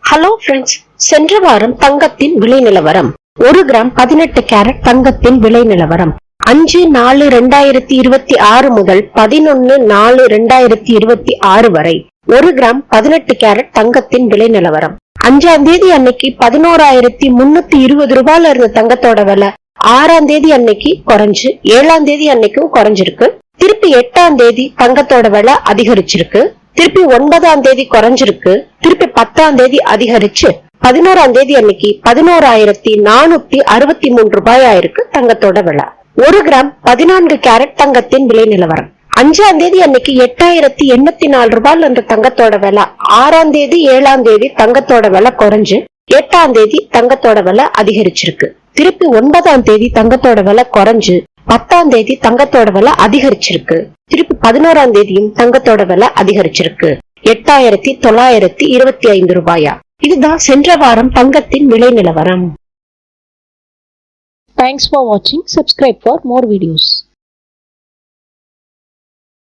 Hello friends, சென்ற வாரம் தங்கத்தின் விலை நிலவரம். 1 கிராம் 18 கேரட் தங்கத்தின் விலை நிலவரம் 5/4/2026 முதல் 11/4/2026 வரை 1 கிராம் 18 கேரட் தங்கத்தின் விலை நிலவரம். 5ஆம் தேதி அன்னைக்கு 11,320 ரூபாயில இருந்த தங்கத்தோட விலை 6ஆம் தேதி அன்னைக்கு குறைஞ்சு 7ஆம் தேதி அன்னைக்கும் குறைஞ்சிருக்கு. திருப்பி 8ஆம் தேதி தங்கத்தோட விலை அதிகரிச்சிருக்கு. திருப்பி 9ஆம் தேதி குறைஞ்சிருக்கு. திருப்பி 10ஆம் தேதி அதிகரிச்சு 11ஆம் தேதி அன்னைக்கு 11,463 ரூபாய் ஆயிருக்கு தங்கத்தோட விலை. 1 கிராம் 14 கேரட் தங்கத்தின் விலை நிலவரம். 5ஆம் தேதி அன்னைக்கு 8,084 ரூபாயில இருந்த தங்கத்தோட விலை 6ஆம் தேதி 7ஆம் தேதி தங்கத்தோட விலை குறைஞ்சு 8ஆம் தேதி தங்கத்தோட விலை அதிகரிச்சிருக்கு. திருப்பி 9ஆம் தேதி தங்கத்தோட விலை குறைஞ்சு 10ஆம் தேதி தங்கத்தோட விலை அதிகரிச்சிருக்கு. திருப்பி 11ஆம் தேதியும் தங்கத்தோட விலை அதிகரிச்சிருக்கு. 8,925 ரூபாயா. இதுதான் சென்ற வாரம் தங்கத்தின் விலை நிலவரம். Thanks for watching. Subscribe for more videos.